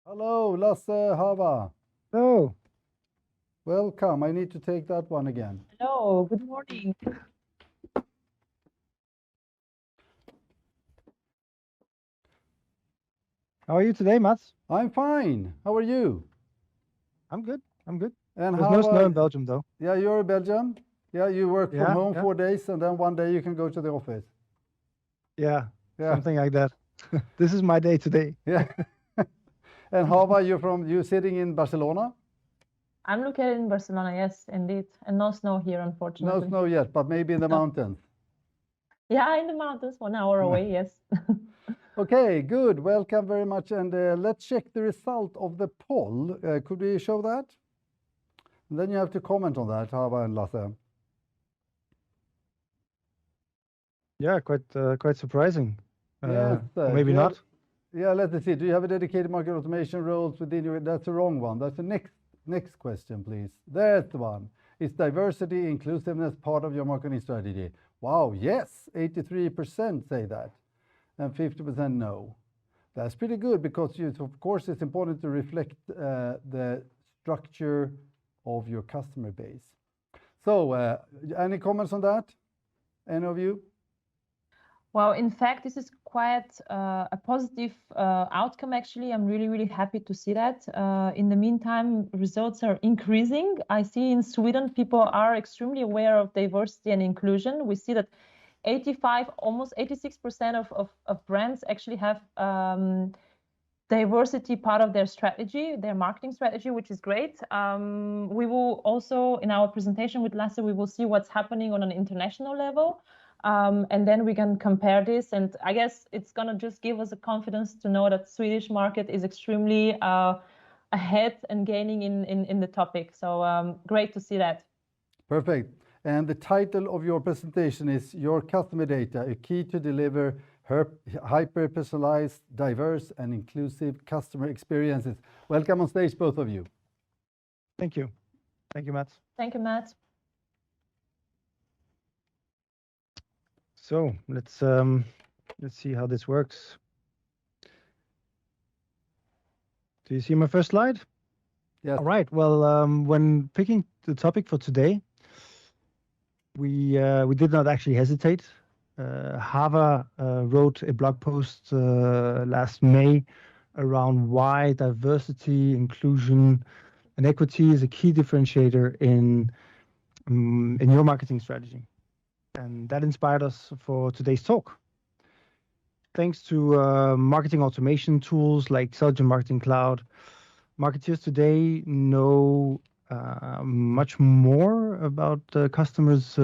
Hello, Lasse Hava. Oh, Welcome. I need to take that one again. Hello, good morning. how are you today, Mats? I'm fine. How are you? I'm good. I'm good. And There's no snow in Hava, Belgium, though. yeah, you're in Belgium. Yeah, you work from Yeah, home yeah, 4 days and then one day you can go to the office. yeah, Yeah, something like that. This is my day today. yeah. And Hava, you sitting in Barcelona? I'm located in Barcelona, yes, indeed. And no snow here, No unfortunately. snow yet, but maybe in the No. mountains. Yeah, in the mountains, 1 hour away, yes. Okay, good. Welcome very much. And let's check the result of the poll. Could we show that? And then you have to comment on that, Hava and Lasse. Yeah, quite surprising. Yes, Or do maybe you have, not. yeah, let's see. Do you have a dedicated market automation roles within your, that's the wrong one. That's the next question, please. That's the one. Is diversity, inclusiveness part of your marketing strategy? Wow, yes, 83% say that, and 50% no. That's pretty good because of course it's important to reflect the structure of your customer base. So, any comments on that? Any of you? Well, in fact, this is quite a positive outcome, actually. I'm really, really happy to see that. In the meantime, results are increasing. I see in Sweden, people are extremely aware of diversity and inclusion. We see that 85, almost 86% of brands actually have diversity part of their strategy, their marketing strategy, which is great. We will also, in our presentation with Lasse, we will see what's happening on an international level. And then we can compare this. And I guess it's going to just give us a confidence to know that Swedish market is extremely ahead and gaining in the topic. So great to see that. Perfect. And the title of your presentation is Your Customer Data, a key to deliver hyper-personalized, diverse, and inclusive customer experiences. Welcome on stage, both of you. Thank you. Thank you, Mats. Thank you, Matt. So let's see how this works. Do you see my first slide? Yes. All right. Well, when picking the topic for today, we did not actually hesitate. Hava wrote a blog post last May around why diversity, inclusion, and equity is a key differentiator in your marketing strategy, and that inspired us for today's talk. Thanks to marketing automation tools like Selligent Marketing Cloud, marketeers today know much more about customers'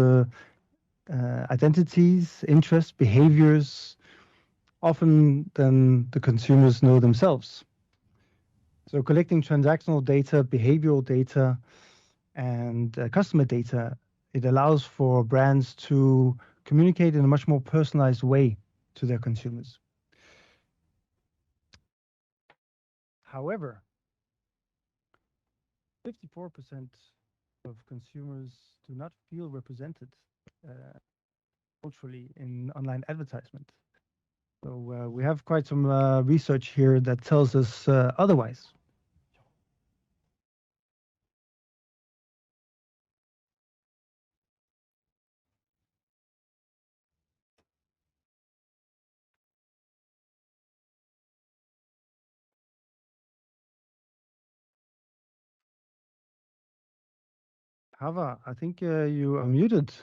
identities, interests, behaviors, often than the consumers know themselves. So collecting transactional data, behavioral data, and customer data, it allows for brands to communicate in a much more personalized way to their consumers. However, 54% of consumers do not feel represented culturally in online advertisement. So we have quite some research here that tells us otherwise. Hava, I think you are muted.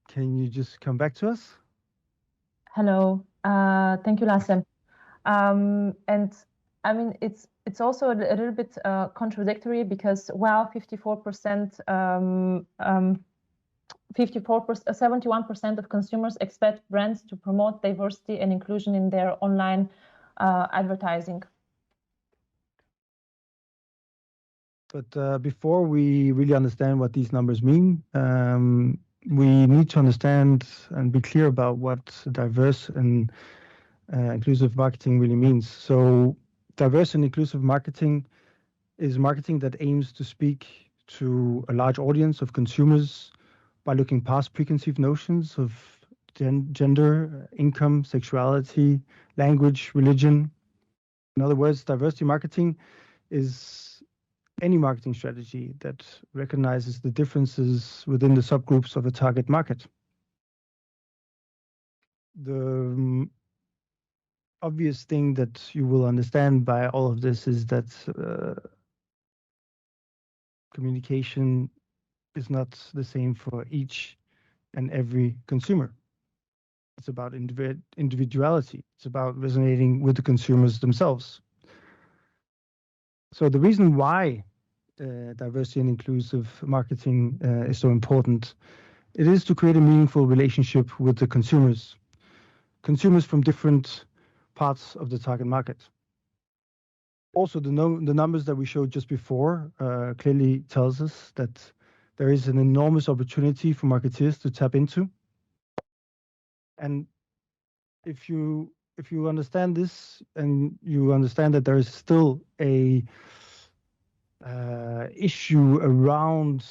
Can you just come back to us? Hello. Thank you, Lasse. And I mean, it's also a little bit contradictory because while 54%, 71% of consumers expect brands to promote diversity and inclusion in their online advertising. But before we really understand what these numbers mean, we need to understand and be clear about what diverse and inclusive marketing really means. So diverse and inclusive marketing is marketing that aims to speak to a large audience of consumers by looking past preconceived notions of gender, income, sexuality, language, religion. In other words, diversity marketing is any marketing strategy that recognizes the differences within the subgroups of a target market. The obvious thing that you will understand by all of this is that communication is not the same for each and every consumer. It's about individuality. It's about resonating with the consumers themselves. So the reason why diversity and inclusive marketing is so important, it is to create a meaningful relationship with the consumers from different parts of the target market. Also, the numbers that we showed just before clearly tells us that there is an enormous opportunity for marketeers to tap into. And if you understand this and you understand that there is still a issue around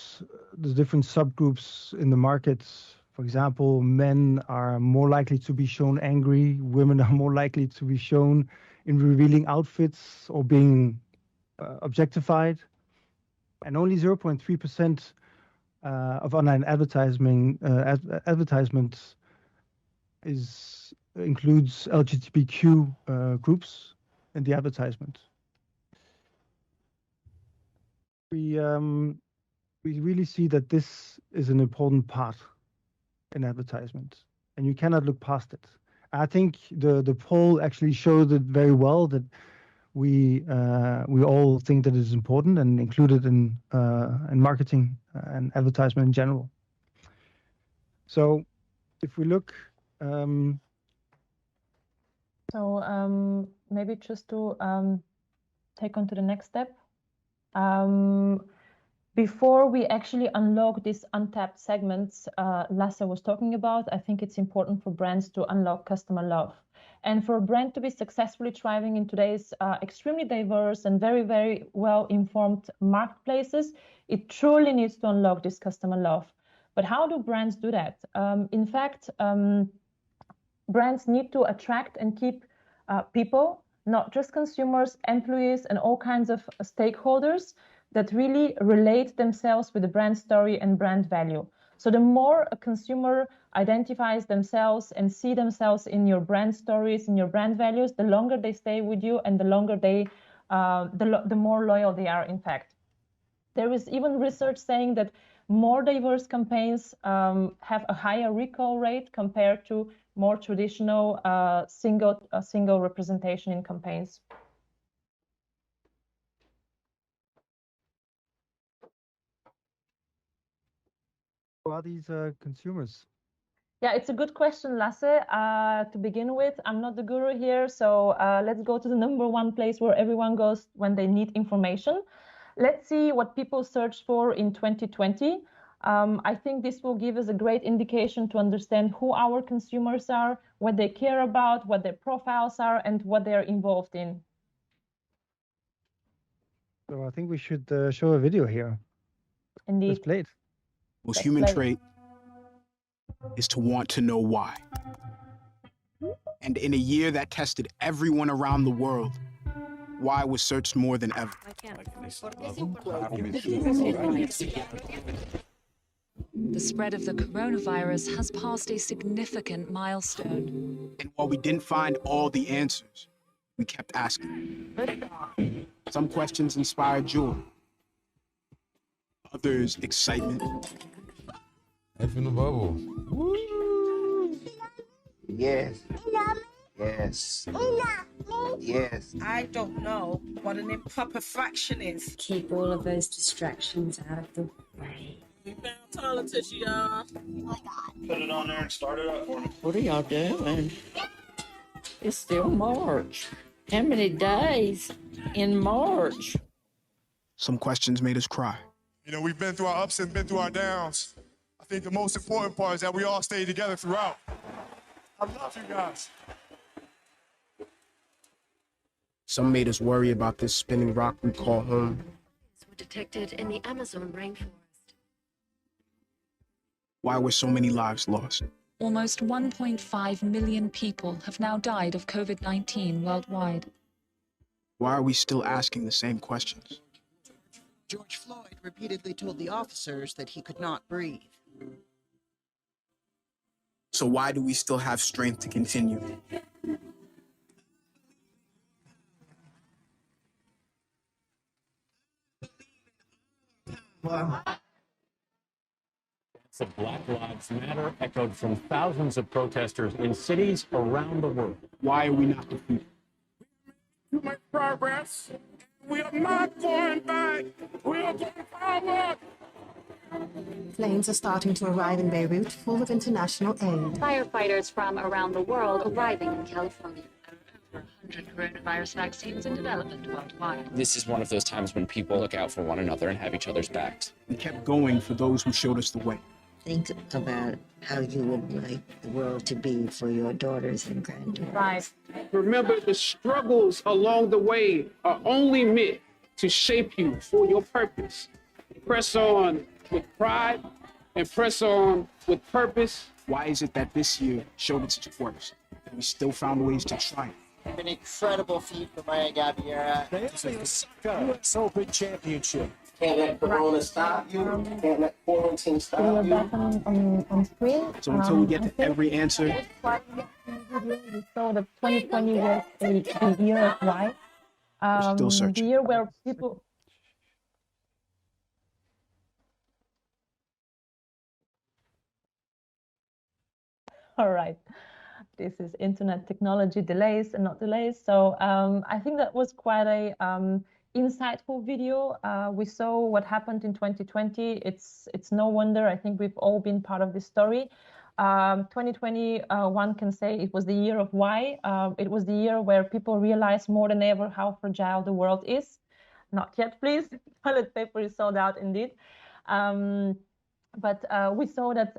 the different subgroups in the market. For example, men are more likely to be shown angry, women are more likely to be shown in revealing outfits or being objectified, and only 0.3% of online advertisements includes LGBTQ groups in the advertisement. We really see that this is an important part in advertisement, and you cannot look past it. I think the poll actually showed it very well that we all think that it is important and included in marketing and advertisement in general. So if we look. Maybe just to take on to the next step. Before we actually unlock these untapped segments Lasse was talking about, I think it's important for brands to unlock customer love. And for a brand to be successfully thriving in today's extremely diverse and very, very well-informed marketplaces, it truly needs to unlock this customer love. But how do brands do that? In fact, brands need to attract and keep people, not just consumers, employees, and all kinds of stakeholders that really relate themselves with the brand story and brand value. So the more a consumer identifies themselves and see themselves in your brand stories, in your brand values, the longer they stay with you and the longer they, the more loyal they are, in fact. There is even research saying that more diverse campaigns have a higher recall rate compared to more traditional single representation in campaigns. Who are these consumers? Yeah, it's a good question, Lasse. To begin with, I'm not the guru here, so let's go to the number one place where everyone goes when they need information. Let's see what people searched for in 2020. I think this will give us a great indication to understand who our consumers are, what they care about, what their profiles are, and what they're involved in. So I think we should show a video here. Indeed. Let's play it. Most human trait is to want to know why. And in a year that tested everyone around the world, why was searched more than ever. The spread of the coronavirus has passed a significant milestone. And while we didn't find all the answers, we kept asking. Some questions inspired joy, others excitement. F in the bubble. Woo! Yes. Yes. Yes. I don't know what an improper fraction is. Keep all of those distractions out of the way. We found toilet tissue, y'all. Oh my God. Put it on there and start it up for me. What are y'all doing? It's still March. How many days in March? Some questions made us cry. You know, we've been through our ups and been through our downs. I think the most important part is that we all stayed together throughout. I love you guys. Some made us worry about this spinning rock we call home. Were detected in the Amazon rainforest. Why were so many lives lost? Almost 1.5 million people have now died of COVID-19 worldwide. Why are we still asking the same questions? George Floyd repeatedly told the officers that he could not breathe. So why do we still have strength to continue? The Black Lives Matter echoed from thousands of protesters in cities around the world. Why are we not defeated? You make progress. We are not going back. We are going forward. Planes are starting to arrive in Beirut, full of international aid. Firefighters from around the world arriving in California. Over 100 coronavirus vaccines in development worldwide. This is one of those times when people look out for one another and have each other's backs. We kept going for those who showed us the way. Think about how you would like the world to be for your daughters and granddaughters. Right. Remember, the struggles along the way are only meant to shape you for your purpose. Press on with pride and press on with purpose. Why is it that this year showed its worst, and we still found ways to triumph? An incredible feat for Maya Gabriera. The US Open Championship. Can't let Corona stop you. Can't let quarantine stop you. On screen. So until we get to every answer, We saw that 2020 was the year of why. we're still searching. The year where people. All right. This is internet technology delays and not delays. So I think that was quite a insightful video. We saw what happened in 2020. It's no wonder. I think we've all been part of this story. 2020, one can say it was the year of why. It was the year where people realized more than ever how fragile the world is. Not yet, please. Toilet paper is sold out indeed. But we saw that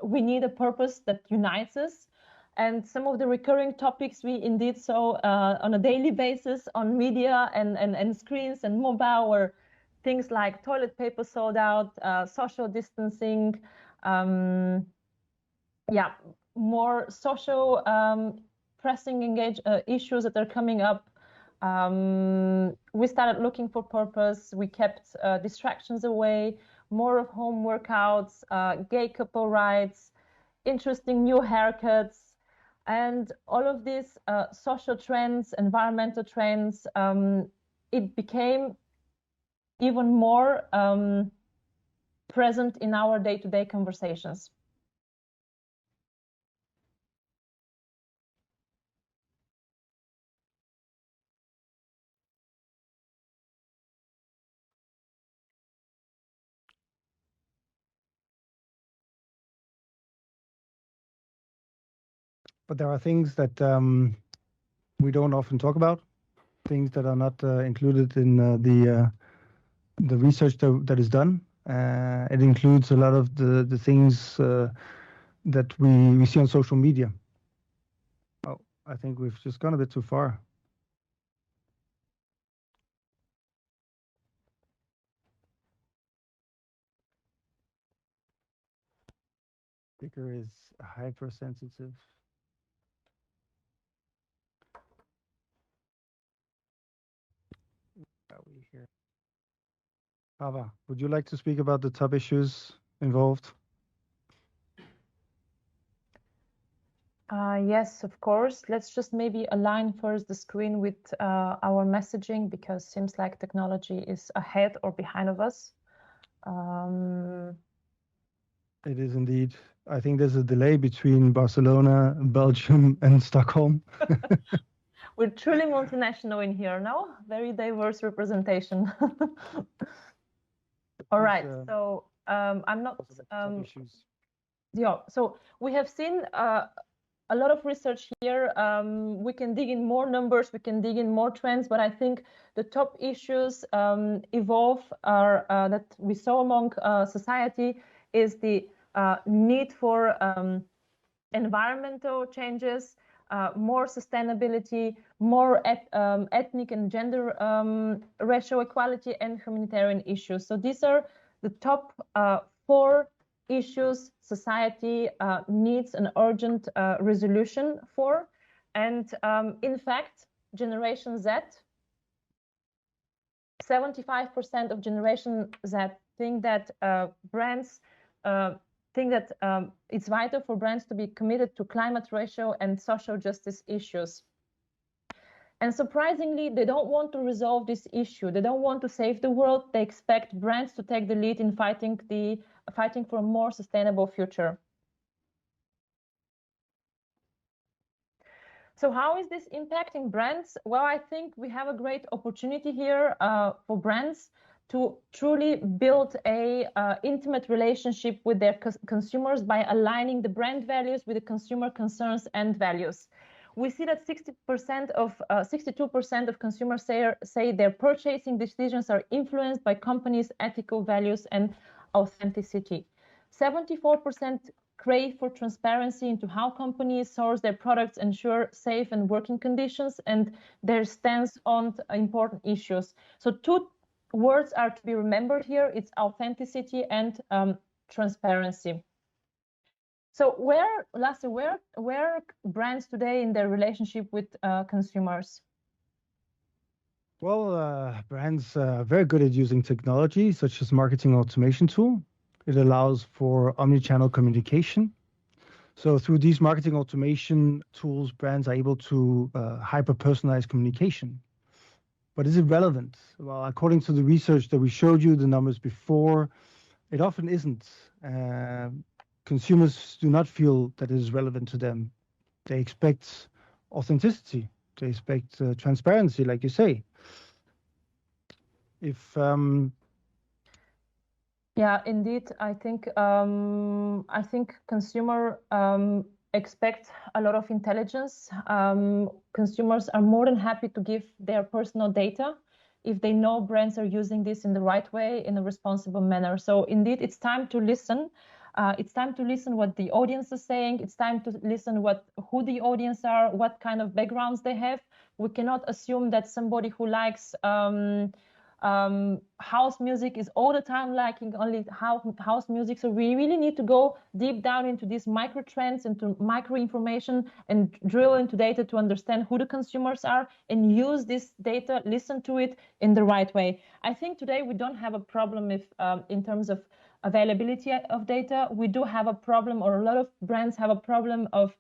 we need a purpose that unites us. And some of the recurring topics we indeed saw on a daily basis on media and screens and mobile were things like toilet paper sold out, social distancing, more social pressing issues that are coming up. We started looking for purpose. We kept distractions away, more of home workouts, gay couple rights, interesting new haircuts. And all of these social trends, environmental trends, it became even more present in our day-to-day conversations. But there are things that we don't often talk about, things that are not included in the research that is done. It includes a lot of the things that we see on social media. Oh, I think we've just gone a bit too far. Speaker is hypersensitive. We here. Hava, would you like to speak about the top issues involved? Yes, of course. Let's just maybe align first the screen with our messaging, because it seems like technology is ahead or behind of us. It is indeed. I think there's a delay between Barcelona, Belgium, and Stockholm. We're truly multinational in here now. Very diverse representation. All right. So I'm not. Yeah. So we have seen a lot of research here. We can dig in more numbers. We can dig in more trends. But I think the top issues evolve are that we saw among society is the need for environmental changes. More sustainability, more ethnic and gender racial equality, and humanitarian issues. So these are the top 4 issues society needs an urgent resolution for. And in fact, Generation Z 75% of Generation Z think that brands think that it's vital for brands to be committed to climate, racial, and social justice issues. And surprisingly, they don't want to resolve this issue. They don't want to save the world. They expect brands to take the lead in fighting for a more sustainable future. So how is this impacting brands? Well, I think we have a great opportunity here for brands to truly build a intimate relationship with their consumers by aligning the brand values with the consumer concerns and values. We see that 62% of consumers say their purchasing decisions are influenced by companies' ethical values and authenticity. 74% crave for transparency into how companies source their products, ensure safe and working conditions, and their stance on important issues. So two words are to be remembered here. It's authenticity and transparency. So Lasse, where are brands today in their relationship with consumers? Well, brands are very good at using technology, such as marketing automation tool. It allows for omni-channel communication. So through these marketing automation tools, brands are able to hyper-personalize communication. But is it relevant? Well, according to the research that we showed you, the numbers before, it often isn't. Consumers do not feel that it is relevant to them. They expect authenticity. They expect transparency, like you say. Yeah, indeed. I think consumer expect a lot of intelligence. Consumers are more than happy to give their personal data if they know brands are using this in the right way, in a responsible manner. So indeed, it's time to listen. It's time to listen what the audience is saying. It's time to listen who the audience are, what kind of backgrounds they have. We cannot assume that somebody who likes house music is all the time liking only house music. So we really need to go deep down into these micro trends, into micro information, and drill into data to understand who the consumers are and use this data, listen to it in the right way. I think today we don't have a problem if in terms of availability of data. We do have a problem, or a lot of brands have a problem of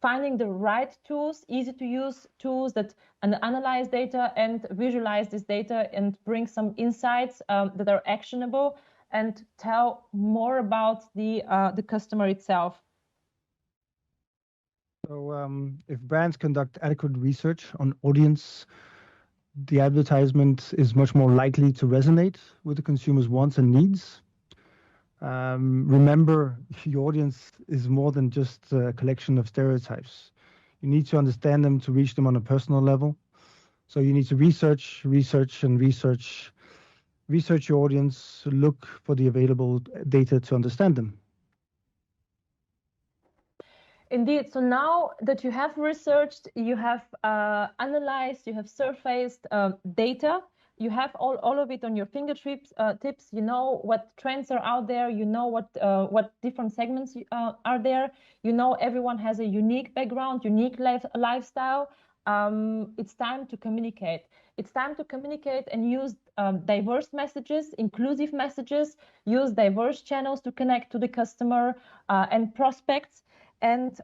finding the right tools, easy to use tools that analyze data and visualize this data and bring some insights that are actionable and tell more about the customer itself. So if brands conduct adequate research on audience, the advertisement is much more likely to resonate with the consumer's wants and needs. Remember, your audience is more than just a collection of stereotypes. You need to understand them to reach them on a personal level. So you need to research your audience, look for the available data to understand them. Indeed. So now that you have researched, you have analyzed, you have surfaced data, you have all of it on your fingertips. You know what trends are out there. You know what different segments are there. You know everyone has a unique background, unique lifestyle. It's time to communicate. It's time to communicate and use diverse messages, inclusive messages. Use diverse channels to connect to the customer and prospects. And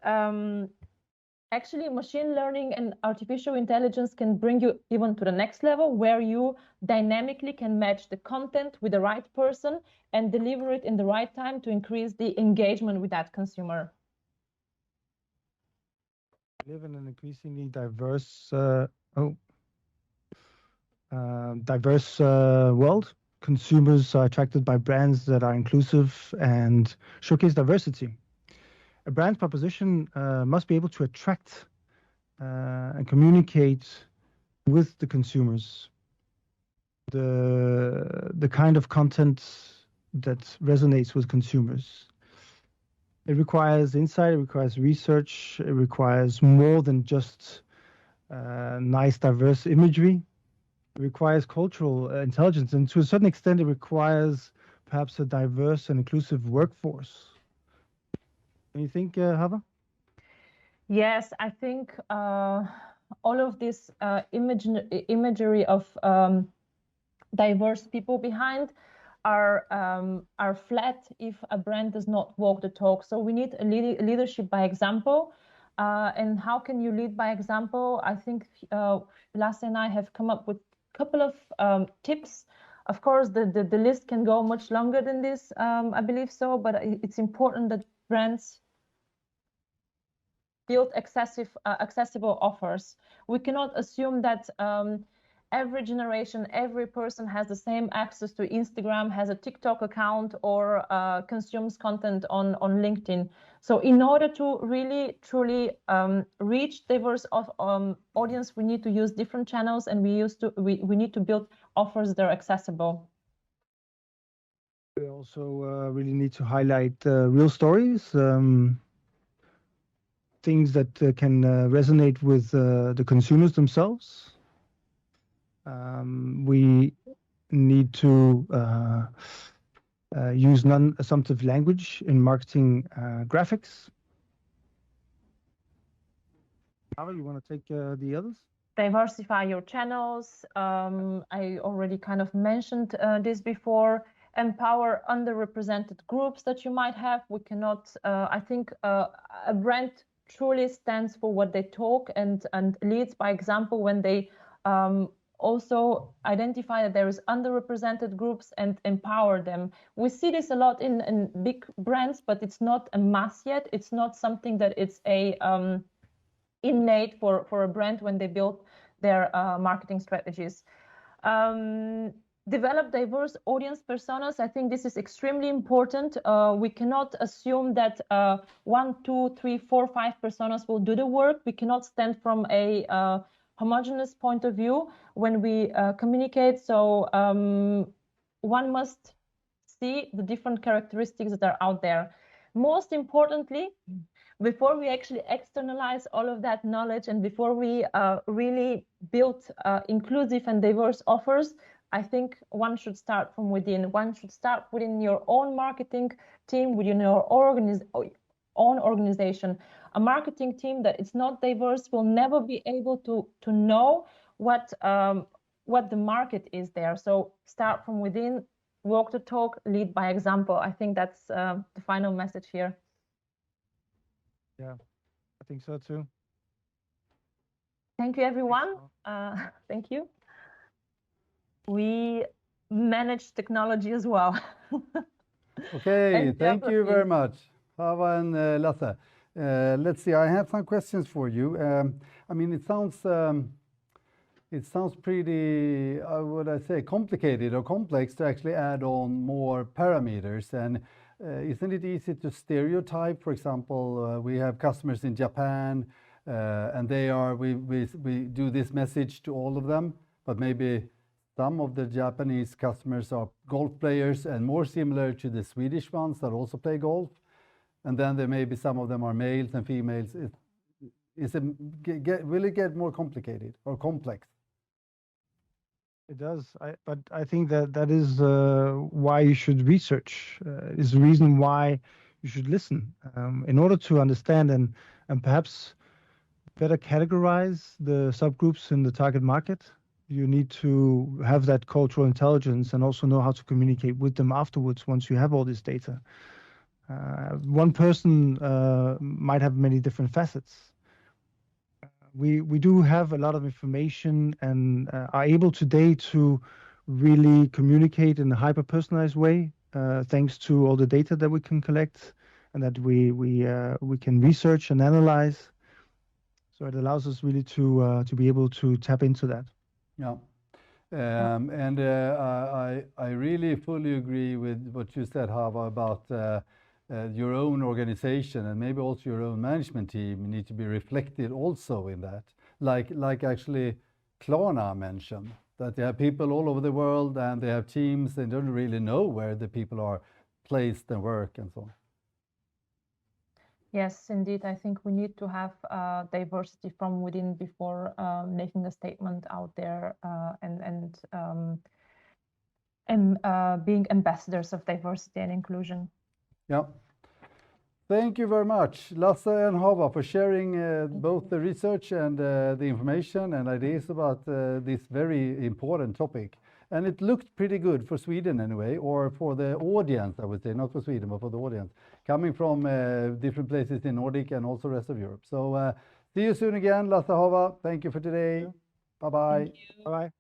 actually, machine learning and artificial intelligence can bring you even to the next level, where you dynamically can match the content with the right person and deliver it in the right time to increase the engagement with that consumer. We live in an increasingly diverse world. Consumers are attracted by brands that are inclusive and showcase diversity. A brand proposition must be able to attract and communicate with the consumers the kind of content that resonates with consumers. It requires insight, it requires research, it requires more than just nice, diverse imagery. It requires cultural intelligence, and to a certain extent, it requires perhaps a diverse and inclusive workforce. Don't you think, Hava? Yes, I think all of this imagery of diverse people behind are flat if a brand does not walk the talk. So we need a leadership by example. And how can you lead by example? I think Lasse and I have come up with a couple of tips. Of course, the list can go much longer than this, I believe so, but it's important that brands build accessible offers. We cannot assume that every generation, every person has the same access to Instagram, has a TikTok account, or consumes content on LinkedIn. So in order to really, truly reach diverse audience, we need to use different channels, and we need to build offers that are accessible. We also really need to highlight real stories, things that can resonate with the consumers themselves. We need to use non-assumptive language in marketing graphics. Hava, you want to take the others? Diversify your channels. I already kind of mentioned this before. Empower underrepresented groups that you might have. We cannot, I think a brand truly stands for what they talk and leads by example when they also identify that there is underrepresented groups and empower them. We see this a lot in big brands, but it's not a mass yet. It's not something that it's a innate for a brand when they build their marketing strategies. Develop diverse audience personas. I think this is extremely important. We cannot assume that 1, 2, 3, 4, 5 personas will do the work. We cannot stand from a homogeneous point of view when we communicate. So one must see the different characteristics that are out there. Most importantly, before we actually externalize all of that knowledge and before we really build inclusive and diverse offers, I think one should start from within. One should start within your own marketing team, within your own organization. A marketing team that is not diverse will never be able to know what the market is there. So start from within, walk the talk, lead by example. I think that's the final message here. Yeah, I think so too. Thank you, everyone. Thank you. We manage technology as well. Okay, thank you very much, Hava and Lasse. Let's see, I have some questions for you. I mean, it sounds pretty, would I say, complicated or complex to actually add on more parameters. And isn't it easy to stereotype? For example, we have customers in Japan, and we do this message to all of them, but maybe some of the Japanese customers are golf players and more similar to the Swedish ones that also play golf. And then there may be some of them are males and females. Will it get more complicated or complex? It does, but I think that is why you should research. Is the reason why you should listen in order to understand and perhaps better categorize the subgroups in the target market. You need to have that cultural intelligence and also know how to communicate with them afterwards once you have all this data. One person might have many different facets. We do have a lot of information and are able today to really communicate in a hyper-personalized way, thanks to all the data that we can collect and that we can research and analyze. So it allows us really to be able to tap into that. Yeah. And I really fully agree with what you said, Hava, about your own organization and maybe also your own management team need to be reflected also in that. Like actually Klarna mentioned, that they have people all over the world and they have teams and don't really know where the people are placed and work and so on. Yes, indeed. I think we need to have diversity from within before making a statement out there and being ambassadors of diversity and inclusion. Yeah. Thank you very much, Lasse and Hava, for sharing both the research and the information and ideas about this very important topic. And it looked pretty good for Sweden anyway, or for the audience, I would say, not for Sweden, but for the audience, coming from different places in Nordic and also rest of Europe. So see you soon again, Lasse Hava. Thank you for today. Bye-bye. Bye-bye.